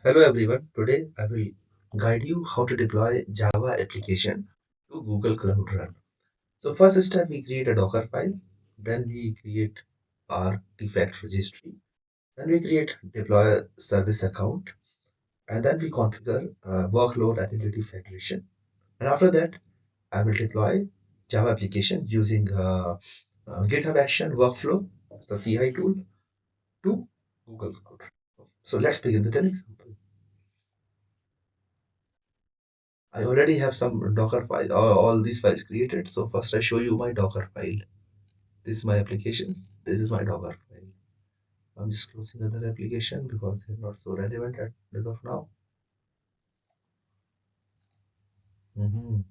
Hello everyone. Today I will guide you how to deploy Java application to Google Cloud Run. So first step, we create a Docker file, then we create artifact registry, then we create deploy service account, and then we configure workload identity federation. And after that, I will deploy Java application using GitHub Action workflow, the CI tool, to Google Cloud. So let's begin with an example. I already have some Docker file, all these files created. So first I show you my Docker file. This is my application. This is my Docker file. I'm just closing other application because they're not so relevant as of now. Mhm.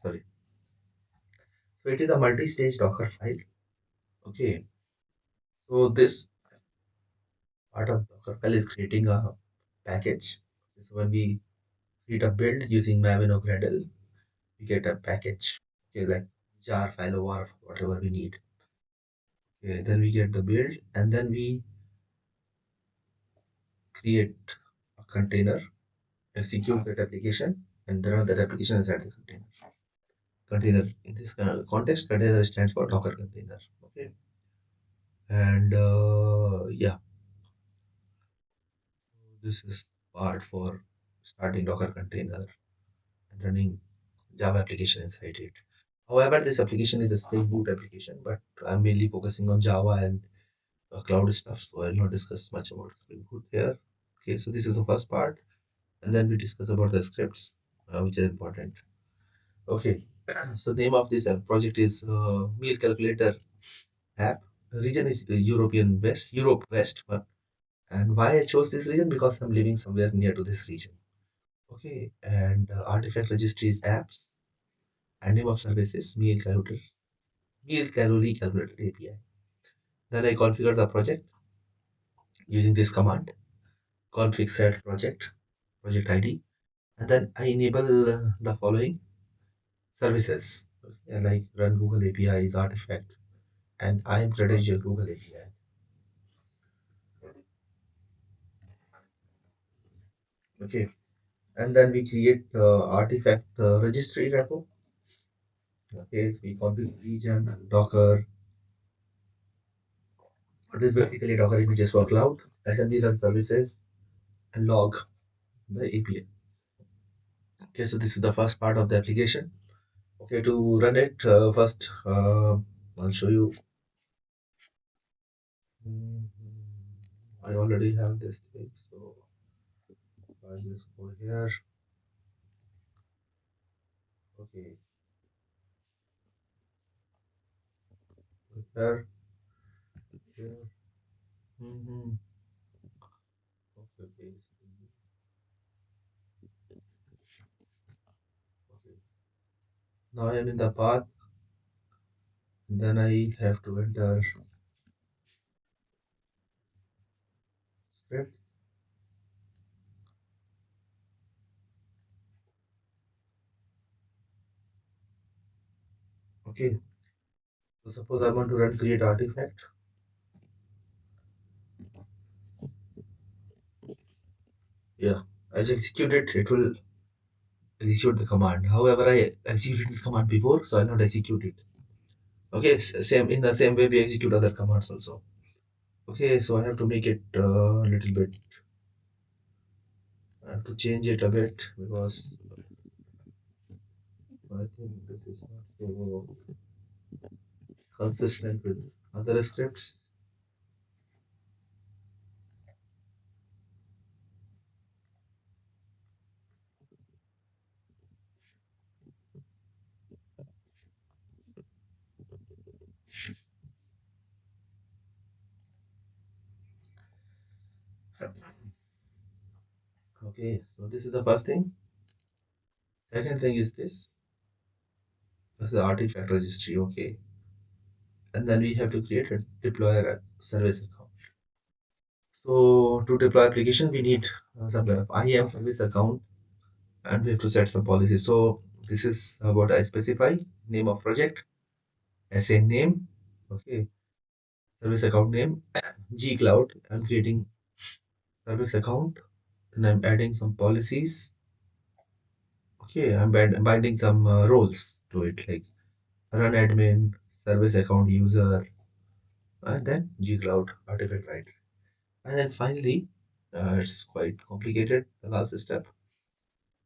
Sorry. So it is a multi-stage Docker file. Okay. So this part of Docker file is creating a package. So when we create a build using Maven or Gradle, we get a package. Okay, like jar file or whatever we need. Okay, then we get the build and then we create a container, execute that application, and run that application inside the container. Container in this context, container stands for Docker container. Okay, and yeah, this is part for starting Docker container and running Java application inside it. However, this application is a Spring Boot application, but I'm mainly focusing on Java and cloud stuff, so I'll not discuss much about Spring Boot here. Okay, so this is the first part, and then we discuss about the scripts, which are important. Okay, so name of this project is Meal Calculator app. The region is Europe West one. And why I chose this region? Because I'm living somewhere near to this region. Okay, and artifact registries apps and name of services Meal Calorie Calculator API. Then I configure the project using this command config set project ID, and then I enable the following services, like run Google APIs, artifact, and I am credential Google API. Okay, and then we create artifact registry repo. Okay, so we configure region, Docker. What is basically Docker images for cloud, and then we run services and log the API. Okay, so this is the first part of the application. Okay, to run it, first I'll show you. Mhm. I already have this thing, so I'll just go here. Okay, here, here. Mhm. Okay, okay. Okay. Now I am in the path. Then I have to enter script. Okay, so suppose I want to run create artifact. Yeah, as execute it, it will execute the command. However, I executed this command before, so I'll not execute it. Okay, same in the same way we execute other commands also. Okay, so I have to make it a little bit. I have to change it a bit because I think this is not so consistent with other scripts. Okay, so this is the first thing. Second thing is this. This is the artifact registry. Okay, and then we have to create a deploy service account. So to deploy application, we need some IAM service account, and we have to set some policies. So this is what I specify: name of project, SA name, okay, service account name, GCloud. I'm creating service account, and I'm adding some policies. Okay, I'm binding some roles to it, like run admin, service account user, and then GCloud artifact writer. And then finally, it's quite complicated. The last step,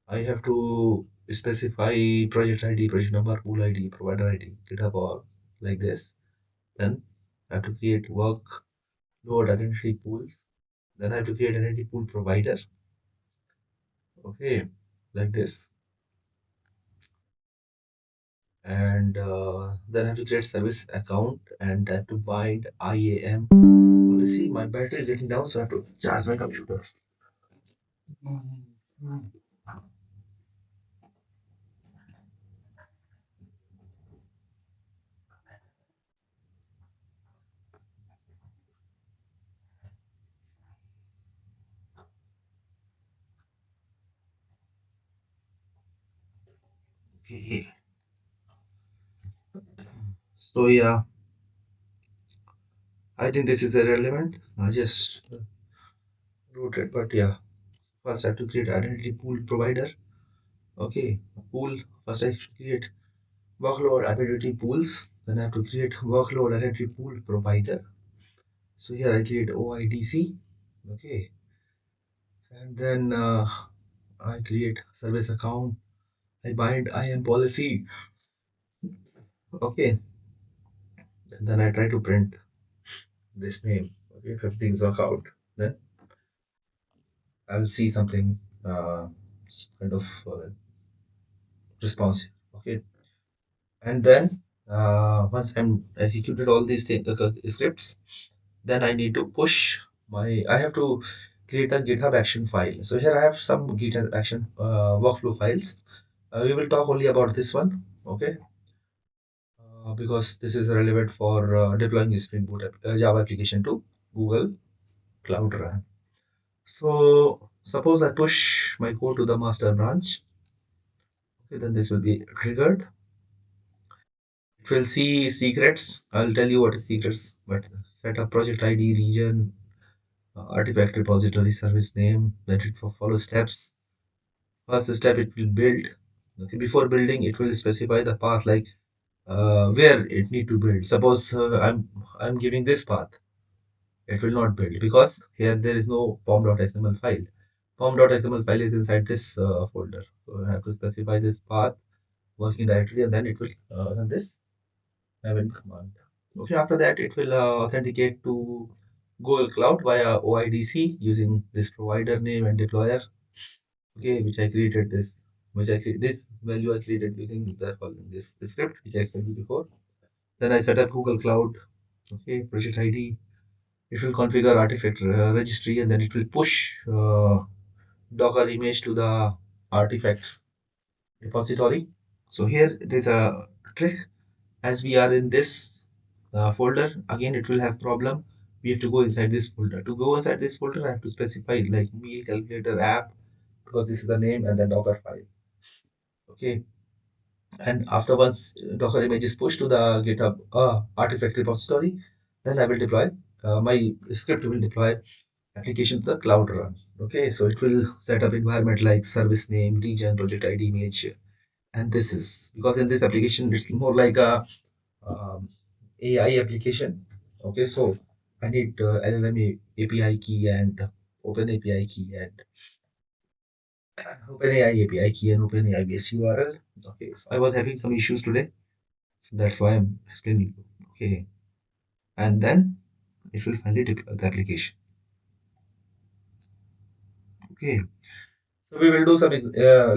I have to specify project ID, project number, pool ID, provider ID, GitHub or like this. Then I have to create workload identity pools. Then I have to create identity pool provider. Okay, like this. And then I have to create service account and I have to bind IAM policy. My battery is getting down, so I have to charge my computer. Okay. So yeah, I think this is irrelevant. I just wrote it, but yeah, first I have to create identity pool provider. Okay, pool. First I have to create workload identity pools. Then I have to create workload identity pool provider. So here I create OIDC. Okay, and then I create service account. I bind IAM policy. Okay, and then I try to print this name. Okay, if things work out, then I'll see something kind of responsive. Okay, and then once I'm executed all these things, scripts, then I need to push my. I have to create a GitHub action file. So here I have some GitHub action workflow files. We will talk only about this one. Okay, because this is relevant for deploying Spring Boot Java application to Google Cloud Run. So suppose I push my code to the master branch. Okay, then this will be triggered. It will see secrets. I'll tell you what is secrets, but set up project ID, region, artifact repository, service name. Then it will follow steps. First step, it will build. Okay, before building, it will specify the path, like where it need to build. Suppose I'm giving this path. It will not build because here there is no pom.xml file. Pom.xml file is inside this folder. So I have to specify this path, working directory, and then it will run this Maven command. Okay, after that it will authenticate to Google Cloud via OIDC using this provider name and deployer. Okay, which I created this, this value I created using the following this script which I explained you before. Then I set up Google Cloud. Okay, project ID. It will configure artifact registry and then it will push Docker image to the artifact repository. So here there's a trick. As we are in this folder, again it will have problem. We have to go inside this folder. To go inside this folder, I have to specify like meal calculator app because this is the name and the Docker file. Okay, and after once Docker image is pushed to the GitHub artifact repository, then I will deploy my script will deploy application to the cloud run. Okay, so it will set up environment like service name, region, project ID, image, and this is because in this application it's more like a AI application. Okay, so I need LLM API key and OpenAPI key and OpenAI API key and OpenAI base URL. Okay, so I was having some issues today, so that's why I'm explaining. Okay, and then it will finally deploy the application. Okay, so we will do some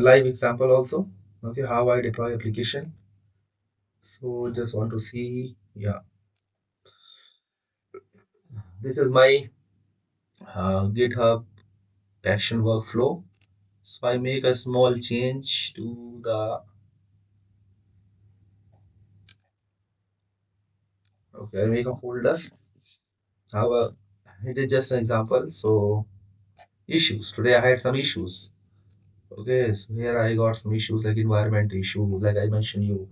live example also. Okay, how I deploy application. So just want to see, yeah, this is my GitHub action workflow. So I make a small change to the, okay, I make a folder. However, it is just an example. So issues. Today I had some issues. Okay, so here I got some issues like environment issue, like I mentioned you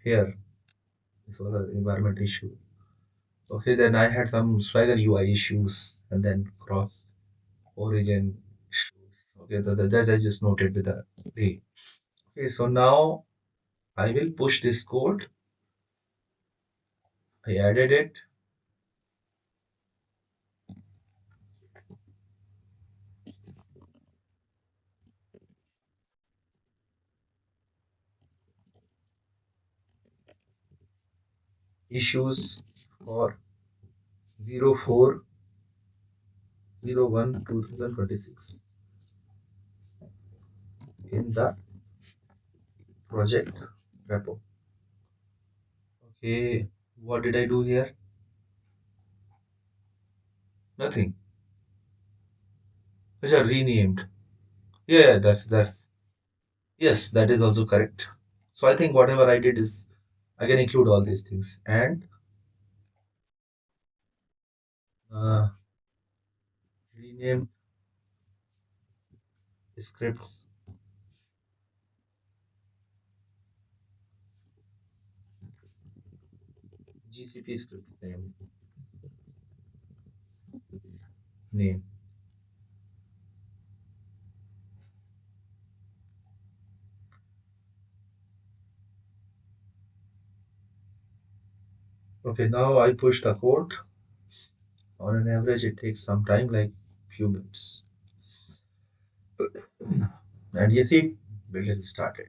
here. This was an environment issue. Okay, then I had some Swagger UI issues and then cross. origin issues. Okay, that I just noted with the day. Okay, so now I will push this code. I added it. Issues for 04/01/2026 in the project repo. Okay, what did I do here? Nothing. Which are renamed. Yeah, that's yes, that is also correct. So I think whatever I did is I can include all these things and uh, rename scripts GCP script name. Okay, now I push the code. On an average, it takes some time, like few minutes. And you see, build is started.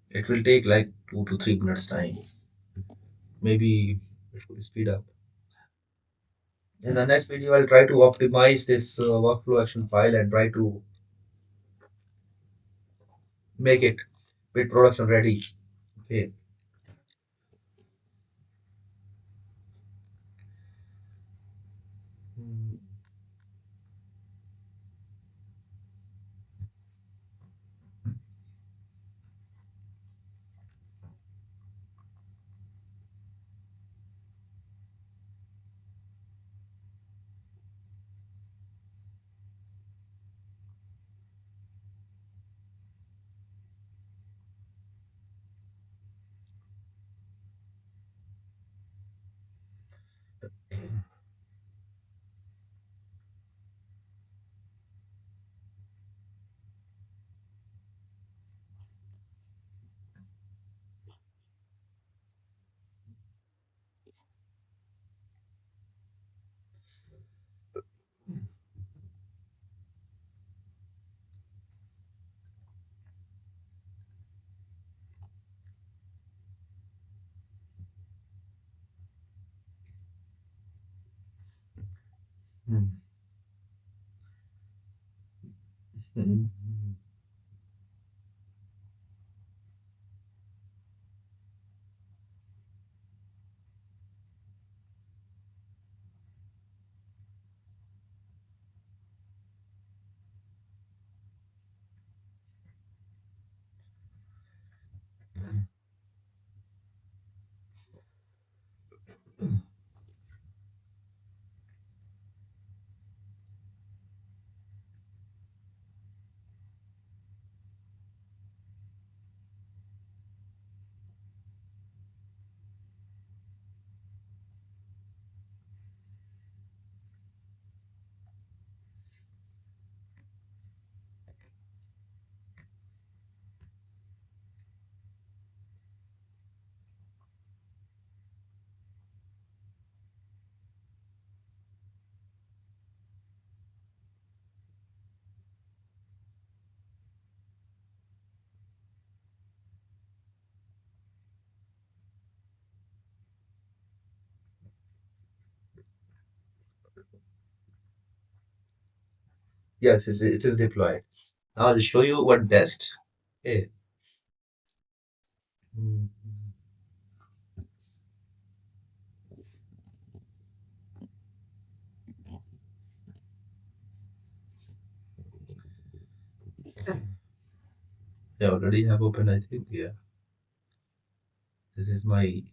It will take like 2 to 3 minutes time. Maybe it will speed up. In the next video, I'll try to optimize this workflow action file and try to make it with production ready. Okay. Hmm. Hmm. Hmm. Yes, it is deployed. Now I'll show you what best. Okay. Hmm. I already have open, I think. Yeah. This is my.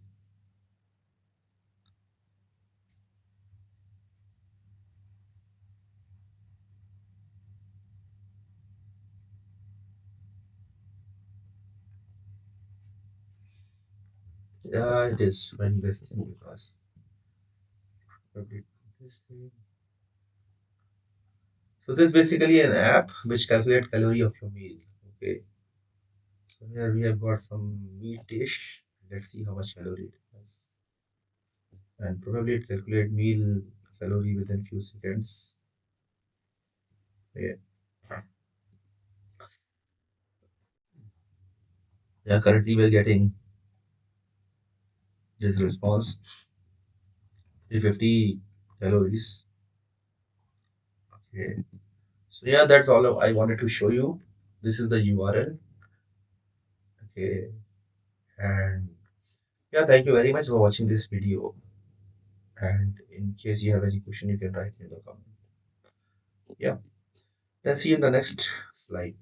Yeah, it is my best thing because I did this thing. So this is basically an app which calculates calorie of your meal. Okay. So here we have got some meat dish. Let's see how much calorie it has. And probably it calculate meal calorie within few seconds. Yeah. Yeah, currently we're getting this response 350 calories. Okay. So yeah, that's all I wanted to show you. This is the URL. Okay. And yeah, thank you very much for watching this video. And in case you have any question, you can write in the comment. Yeah. Let's see you in the next slide.